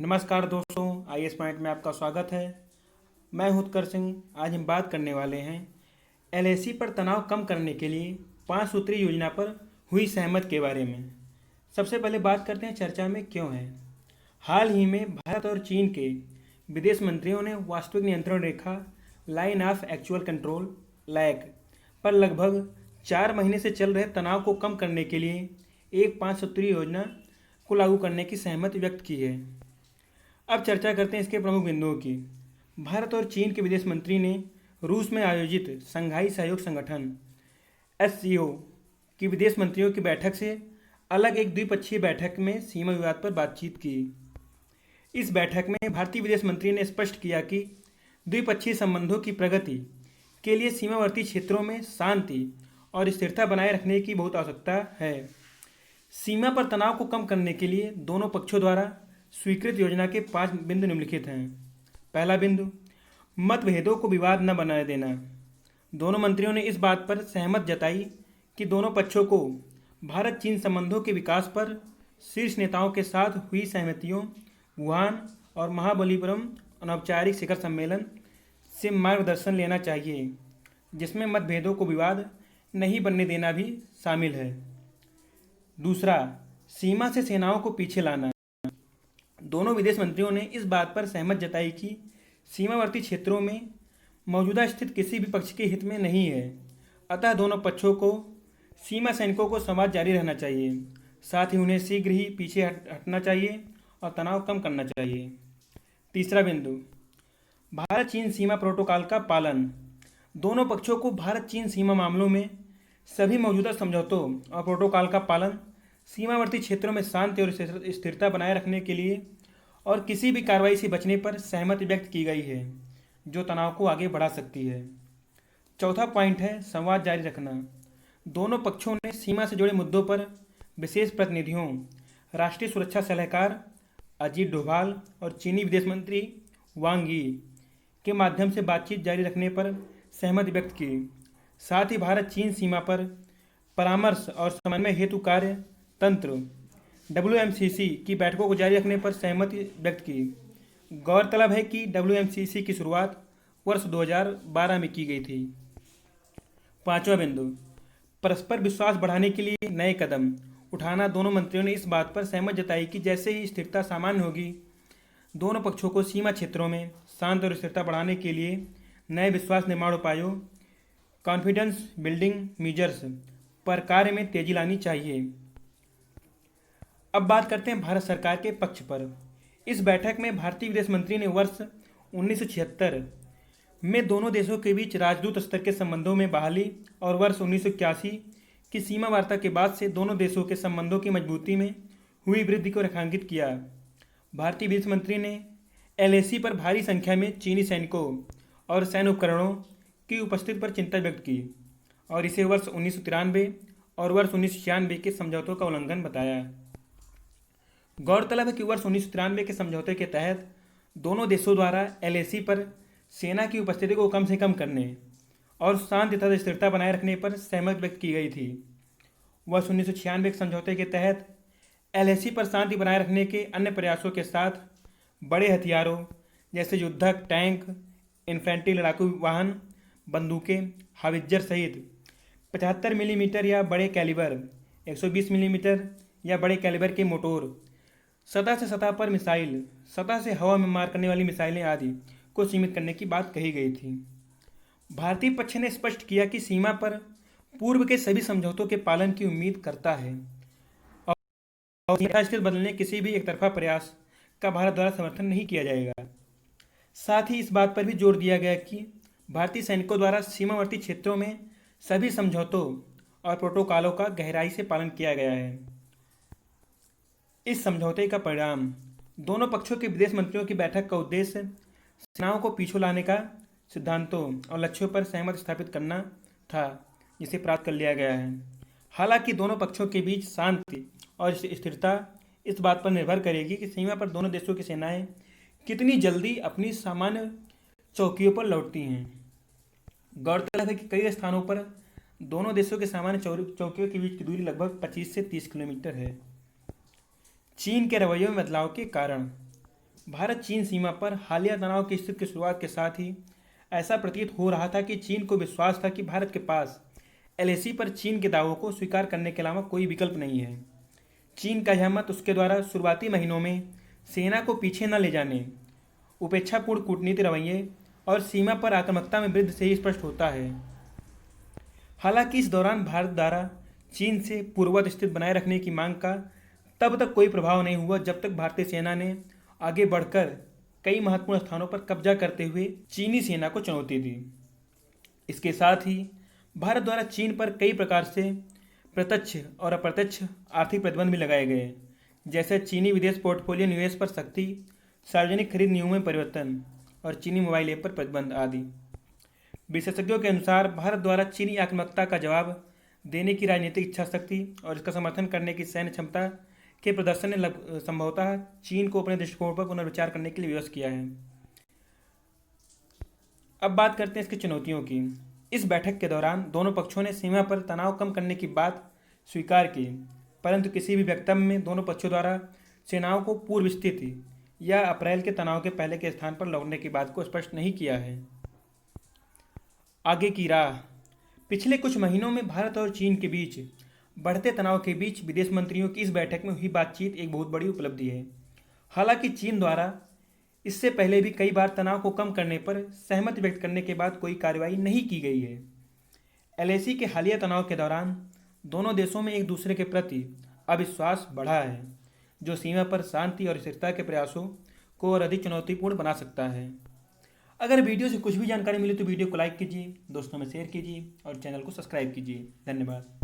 नमस्कार दोस्तों, IAS point में आपका स्वागत है। मैं हूं उत्कर सिंह। आज हम बात करने वाले हैं एलएसी पर तनाव कम करने के लिए 5 सूत्री योजना पर हुई सहमत के बारे में। सबसे पहले बात करते हैं चर्चा में क्यों है। हाल ही में भारत और चीन के विदेश मंत्रियों ने वास्तविक नियंत्रण रेखा line of actual control LAC पर लगभग 4 महीने से चल रहे तनाव को कम करने के लिए एक 5 सूत्री योजना को लागू करने की सहमति व्यक्त की है। अब चर्चा करते हैं इसके प्रमुख बिंदुओं की। भारत और चीन के विदेश मंत्री ने रूस में आयोजित संघाई सहयोग संगठन एससीओ की विदेश मंत्रियों की बैठक से अलग एक द्विपक्षीय बैठक में सीमा विवाद पर बातचीत की। इस बैठक में भारतीय विदेश मंत्री ने स्पष्ट किया कि द्विपक्षीय संबंधों की प्रगति के लिए सीमावर्ती क्षेत्रों में शांति और स्थिरता बनाए रखने की बहुत आवश्यकता है। सीमा पर तनाव को कम करने के लिए दोनों पक्षों द्वारा स्वीकृत योजना के 5 बिंदु निम्नलिखित हैं। पहला बिंदु, मतभेदों को विवाद न बनाने देना। दोनों मंत्रियों ने इस बात पर सहमत जताई कि दोनों पक्षों को भारत चीन संबंधों के विकास पर शीर्ष नेताओं के साथ हुई सहमतियों, वुहान और महाबलीपुरम अनौपचारिक शिखर सम्मेलन से मार्गदर्शन लेना चाहिए, जिसमें मतभेदों को विवाद नहीं बनने देना भी शामिल है। दूसरा, सीमा से सेनाओं को पीछे लाना। दोनों विदेश मंत्रियों ने इस बात पर सहमत जताई कि सीमावर्ती क्षेत्रों में मौजूदा स्थिति किसी भी पक्ष के हित में नहीं है, अतः दोनों पक्षों को सीमा सैनिकों को संवाद जारी रहना चाहिए, साथ ही उन्हें शीघ्र ही पीछे हटना चाहिए और तनाव कम करना चाहिए। तीसरा बिंदु, भारत चीन सीमा प्रोटोकॉल का पालन। दोनों पक्षों को भारत चीन सीमा मामलों में सभी मौजूदा समझौतों और प्रोटोकॉल का पालन सीमावर्ती क्षेत्रों में शांति और स्थिरता बनाए रखने के लिए और किसी भी कार्रवाई से बचने पर सहमति व्यक्त की गई है जो तनाव को आगे बढ़ा सकती है। चौथा पॉइंट है संवाद जारी रखना। दोनों पक्षों ने सीमा से जुड़े मुद्दों पर विशेष प्रतिनिधियों, राष्ट्रीय सुरक्षा सलाहकार अजीत डोभाल और चीनी विदेश मंत्री वांग यी के माध्यम से बातचीत जारी रखने पर सहमति व्यक्त की। साथ ही भारत चीन सीमा पर परामर्श और समन्वय हेतु कार्य तंत्र WMCC की बैठकों को जारी रखने पर सहमति व्यक्त की। गौरतलब है कि WMCC की शुरुआत वर्ष 2012 में की गई थी। पांचवा बिंदु, परस्पर विश्वास बढ़ाने के लिए नए कदम उठाना। दोनों मंत्रियों ने इस बात पर सहमत जताई कि जैसे ही स्थिरता सामान्य होगी, दोनों पक्षों को सीमा क्षेत्रों में शांति और स्थिरता बढ़ाने के लिए नए विश्वास निर्माण उपायों कॉन्फिडेंस बिल्डिंग मीजर्स पर कार्य में तेजी लानी चाहिए। अब बात करते हैं भारत सरकार के पक्ष पर। इस बैठक में भारतीय विदेश मंत्री ने वर्ष 1976 में दोनों देशों के बीच राजदूत स्तर के संबंधों में बहाली और वर्ष 1981 की सीमा वार्ता के बाद से दोनों देशों के संबंधों की मजबूती में हुई वृद्धि को रेखांकित किया। भारतीय विदेश मंत्री ने एलएसी पर भारी संख्या में चीनी सैनिकों और सैन्य उपकरणों की उपस्थिति पर चिंता व्यक्त की और इसे वर्ष 1993 और वर्ष 1996 के समझौतों का उल्लंघन बताया। गौरतलब है कि वर्ष 1993 के समझौते के तहत दोनों देशों द्वारा एलएसी पर सेना की उपस्थिति को कम से कम करने और शांति तथा स्थिरता बनाए रखने पर सहमति व्यक्त की गई थी। वर्ष 1996 के समझौते के तहत एलएसी पर शांति बनाए रखने के अन्य प्रयासों के साथ बड़े हथियारों जैसे युद्धक टैंक, इन्फेंट्री लड़ाकू वाहन, बंदूकें, हावित्जर सहित 75 मिलीमीटर या बड़े कैलिबर, 120 मिलीमीटर या बड़े कैलिबर के मोटोर, सतह से सतह पर मिसाइल, सतह से हवा में मार करने वाली मिसाइलें आदि को सीमित करने की बात कही गई थी। भारतीय पक्ष ने स्पष्ट किया कि सीमा पर पूर्व के सभी समझौतों के पालन की उम्मीद करता है और स्थिति बदलने किसी भी एकतरफा प्रयास का भारत द्वारा समर्थन नहीं किया जाएगा। साथ ही इस बात पर भी जोर दिया गया कि भारतीय सैनिकों द्वारा सीमावर्ती क्षेत्रों में सभी समझौतों और प्रोटोकॉलों का गहराई से पालन किया गया है। इस समझौते का परिणाम दोनों पक्षों के विदेश मंत्रियों की बैठक का उद्देश्य सेनाओं को पीछे लाने का सिद्धांतों और लक्ष्यों पर सहमति स्थापित करना था, जिसे प्राप्त कर लिया गया है। हालांकि दोनों पक्षों के बीच शांति और स्थिरता इस बात पर निर्भर करेगी कि सीमा पर दोनों देशों की सेनाएं कितनी जल्दी अपनी सामान्य चौकियों पर लौटती हैं। गौरतलब है कि कई स्थानों पर दोनों देशों के सामान्य चौकियों के बीच की दूरी लगभग 25 से 30 किलोमीटर है। चीन के रवैये में बदलाव के कारण भारत चीन सीमा पर हालिया तनाव की स्थिति की शुरुआत के साथ ही ऐसा प्रतीत हो रहा था कि चीन को विश्वास था कि भारत के पास एलएसी पर चीन के दावों को स्वीकार करने के अलावा कोई विकल्प नहीं है। चीन का यह मत उसके द्वारा शुरुआती महीनों में सेना को पीछे न ले जाने, उपेक्षापूर्ण कूटनीति रवैये और सीमा पर आक्रामकता में वृद्धि से ही स्पष्ट होता है। हालांकि इस दौरान भारत द्वारा चीन से पूर्ववत स्थिति बनाए रखने की मांग का तब तक कोई प्रभाव नहीं हुआ जब तक भारतीय सेना ने आगे बढ़कर कई महत्वपूर्ण स्थानों पर कब्जा करते हुए चीनी सेना को चुनौती दी। इसके साथ ही भारत द्वारा चीन पर कई प्रकार से प्रत्यक्ष और अप्रत्यक्ष आर्थिक प्रतिबंध भी लगाए गए, जैसे चीनी विदेश पोर्टफोलियो निवेश पर सख्ती, सार्वजनिक खरीद नियमों में परिवर्तन और चीनी मोबाइल ऐप पर प्रतिबंध आदि। विशेषज्ञों के अनुसार भारत द्वारा चीनी आक्रामकता का जवाब देने की राजनीतिक इच्छा शक्ति और इसका समर्थन करने की सैन्य क्षमता के प्रदर्शन ने संभवतः चीन को अपने दृष्टिकोण पर पुनर्विचार करने के लिए विवश किया है। अब बात करते हैं इसकी चुनौतियों की। इस बैठक के दौरान दोनों पक्षों ने सीमा पर तनाव कम करने की बात स्वीकार की, परंतु किसी भी वक्तव्य में दोनों पक्षों द्वारा सेनाओं को पूर्व स्थिति या अप्रैल के तनाव के पहले के स्थान पर लौटने की बात को स्पष्ट नहीं किया है। आगे की राह। पिछले कुछ महीनों में भारत और चीन के बीच बढ़ते तनाव के बीच विदेश मंत्रियों की इस बैठक में हुई बातचीत एक बहुत बड़ी उपलब्धि है। हालांकि चीन द्वारा इससे पहले भी कई बार तनाव को कम करने पर सहमति व्यक्त करने के बाद कोई कार्रवाई नहीं की गई है। एलएसी के हालिया तनाव के दौरान दोनों देशों में एक दूसरे के प्रति अविश्वास बढ़ा है, जो सीमा पर शांति और स्थिरता के प्रयासों को और अधिक चुनौतीपूर्ण बना सकता है। अगर वीडियो से कुछ भी जानकारी मिली तो वीडियो को लाइक कीजिए, दोस्तों में शेयर कीजिए और चैनल को सब्सक्राइब कीजिए। धन्यवाद।